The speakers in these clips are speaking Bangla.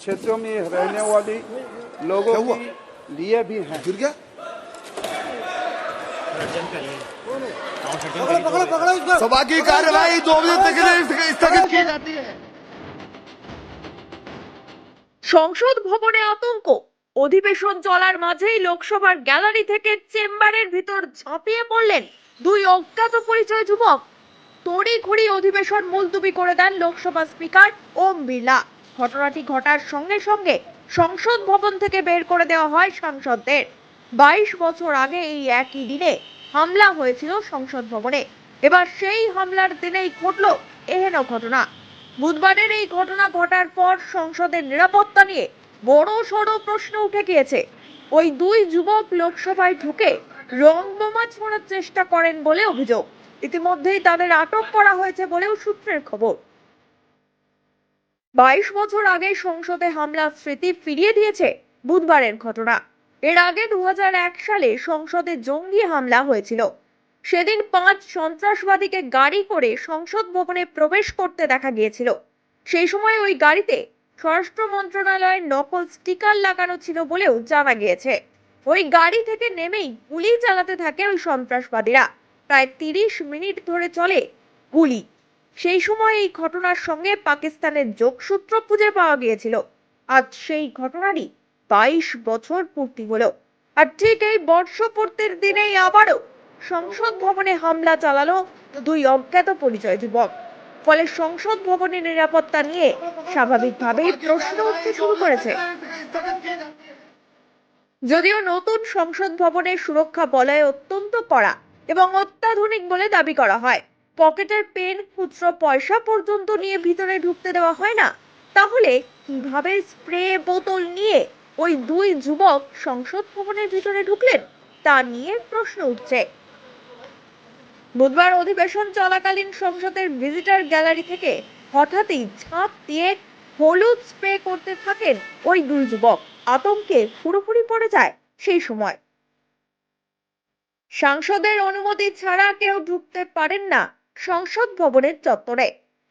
क्षेत्रों में रहने वाली लोगों के लिए भी हैं। फिर क्या सभा की कार्यवाही 2 बजे तक के लिए स्थगित की जाती है। সংসদ ভবনে আতঙ্ক, অধিবেশন চলার মাঝেই লোকসভার গ্যালারি থেকে চেম্বারের ভিতর ঝাঁপিয়ে পড়লেন দুই অজ্ঞাত পরিচয় যুবক। তড়িঘড়ি অধিবেশন মুলতবি করে দেন লোকসভা স্পিকার ওম বিড়লা। ঘটনাটি ঘটার সঙ্গে সঙ্গে সংসদ ভবন থেকে বের করে দেওয়া হয় সাংসদদের। 22 বছর আগে এই একই দিনে হামলা হয়েছিল সংসদ ভবনে। এবার সেই হামলার দিনেই ঘটল এহেন ঘটনা। বুধবারের এই ঘটনা ঘটার পর সংসদের নিরাপত্তা নিয়ে বড় সড় প্রশ্ন উঠে গিয়েছে। ওই দুই যুবক লোকসভায় ঢুকে রং বোমা ছোড়ার চেষ্টা করেন বলে অভিযোগ। ইতিমধ্যেই তাদের আটক করা হয়েছে বলেও সূত্রের খবর। 22 বছর আগে সংসদে হামলার স্মৃতি ফিরিয়ে দিয়েছে বুধবারের ঘটনা। এর আগে 2001 সালে সংসদে জঙ্গি হামলা হয়েছিল। সেদিন 5 সন্ত্রাসবাদীকে গাড়ি করে সংসদ ভবনে প্রবেশ করতে দেখা গিয়েছিল। সেই সময় ওই গাড়িতে স্বরাষ্ট্র মন্ত্রণালয়ের নকল স্টিকার লাগানো ছিল বলেও জানা গিয়েছে। ওই গাড়ি থেকে নেমেই গুলি চালাতে থাকে ওই সন্ত্রাসবাদীরা। প্রায় 30 মিনিট ধরে চলে গুলি। সেই সময় এই ঘটনার সঙ্গে পাকিস্তানের যোগসূত্র খুঁজে পাওয়া গিয়েছিল। আজ সেই ঘটনারই 22 বছর পূর্তি হলো। আর ঠিক এই বর্ষপূর্তির দিনেই আবারও সংসদ ভবনে হামলা চালালো দুই অজ্ঞাত পরিচয় যুবক। ফলে সংসদ ভবনের নিরাপত্তা নিয়ে স্বাভাবিকভাবেই প্রশ্ন উঠতে শুরু করেছে। যদিও নতুন সংসদ ভবনের সুরক্ষা বলয় অত্যন্ত কড়া এবং অত্যাধুনিক বলে দাবি করা হয়, পকেটের পেন, খুচরো পয়সা পর্যন্ত নিয়ে ভিতরে ঢুকতে দেওয়া হয় না, তাহলে কিভাবে স্প্রে বোতল নিয়ে ওই দুই যুবক সংসদ ভবনের ভিতরে ঢুকলেন তা নিয়ে প্রশ্ন উঠছে। বুধবার অধিবেশন চলাকালীন সংসদের ভিজিটর গ্যালারি থেকে হঠাৎই ঝাঁপ দিয়ে হলুদ স্প্রে করতে থাকেন ওই দুই যুবক। আতঙ্কে পুরোপুরি পড়ে যায় সেই সময়। সাংসদের অনুমতি ছাড়া কেউ ঢুকতে পারেন না সংসদ ভবনের চত্বরে।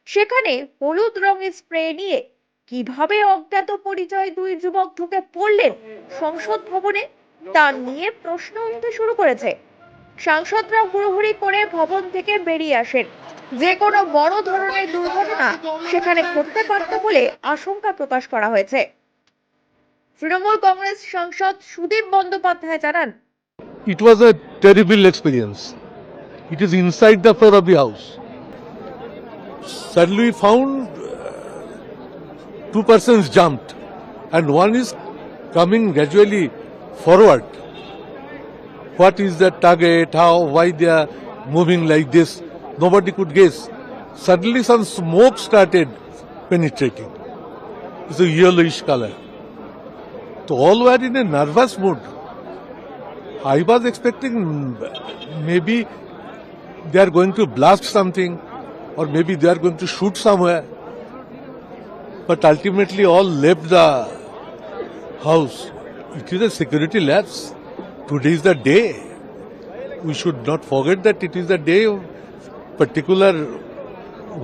সেখানে হলুদ রঙের স্প্রে নিয়ে কিভাবে অজ্ঞাত পরিচয় দুই যুবক ঢুকে পড়লেন সংসদ ভবনে তা নিয়ে প্রশ্ন উঠতে শুরু করেছে। সাংসদরা হুড়োহুড়ি করে ভবন থেকে বেরিয়ে আসেন। যে কোনো বড় ধরনের দুর্ঘটনা সেখানে ঘটতে পারত বলে আশঙ্কা প্রকাশ করা হয়েছে। তৃণমূল কংগ্রেস সাংসদ সুদীপ বন্দ্যোপাধ্যায় জানান, It was a terrible experience. It is inside the floor of the house. Suddenly we found two persons jumped and one is coming gradually forward. What is the target, how, why they are moving like this? Nobody could guess. Suddenly some smoke started penetrating. It's a yellowish color. So all were in a nervous mood. I was expecting maybe they are going to blast something or maybe they are going to shoot somewhere. But ultimately all left the house. It is a security lapse. Today is the day. We should not forget that it is the day of particular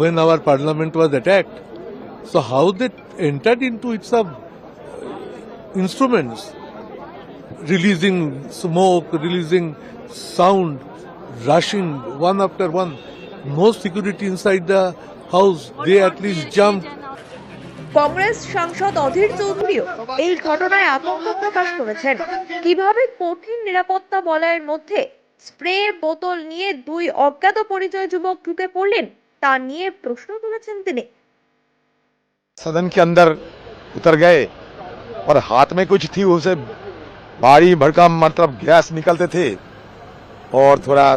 when our parliament was attacked. So how they entered into its instruments, releasing smoke, releasing sound, rushing one after one. No security inside the house. They at least jumped. Congress সাংসদ অধীর চৌধুরীও এই ঘটনায় আতঙ্ক প্রকাশ করেছেন। কিভাবে কঠিন নিরাপত্তা বলয়ের মধ্যে স্প্রে বোতল নিয়ে দুই অজ্ঞাত পরিচয় যুবক ঢুকে পড়লেন তা নিয়ে প্রশ্ন তুলেছেন তিনি। सदन के अंदर उतर गए और हाथ में कुछ थी, उसे भारी भड़कम मतलब गैस निकलते थे और थोड़ा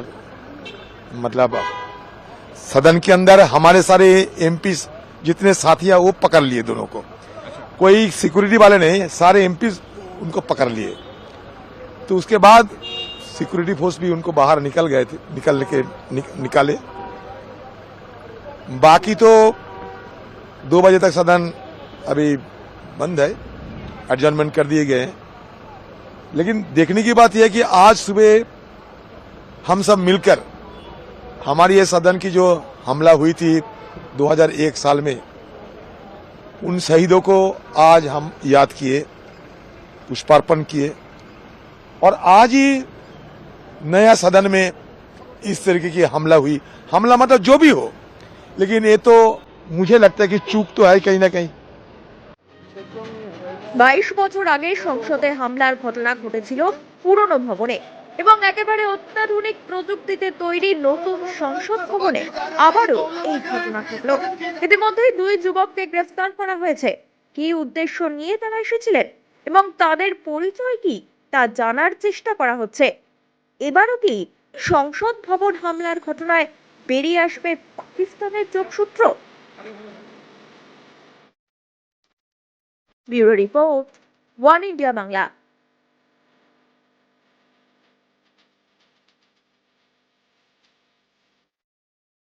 मतलब सदन के अंदर हमारे सारे एमपी जितने साथी हैं वो पकड़ लिए दोनों को। कोई सिक्योरिटी वाले नहीं, सारे एमपी उनको पकड़ लिए। तो उसके बाद सिक्योरिटी फोर्स भी उनको बाहर निकल गए थे, निकाले। बाकी तो 2 बजे तक सदन अभी बंद है, एडजर्नमेंट कर दिए गए हैं। लेकिन देखने की बात यह है कि आज सुबह हम सब मिलकर हमारी ये सदन की जो हमला हुई थी 2001 साल में, उन शहीदों को आज हम याद किए, पुष्पार्पण किए और आज ही नया सदन में इस तरीके की हमला हुई। हमला मतलब जो भी हो, लेकिन ये तो मुझे लगता है कि चूक तो है कहीं ना कहीं। 22 বছর আগে সংসদে হামলার ঘটনা ঘটেছিল পুরনো ভবনে এবং একেবারে অত্যাধুনিক প্রযুক্তিতে তৈরি নতুন সংসদ ভবনে আবারও এই ঘটনা ঘটল। ইতিমধ্যেই দুই যুবককে গ্রেফতার করা হয়েছে। কী উদ্দেশ্য নিয়ে তারা এসেছিলেন এবং তাদের পরিচয় কি তা জানার চেষ্টা করা হচ্ছে। এবারও কি সংসদ ভবন হামলার ঘটনায় বেরিয়ে আসবে পাকিস্তানের যোগসূত্র? Bureau report, one India Bangla.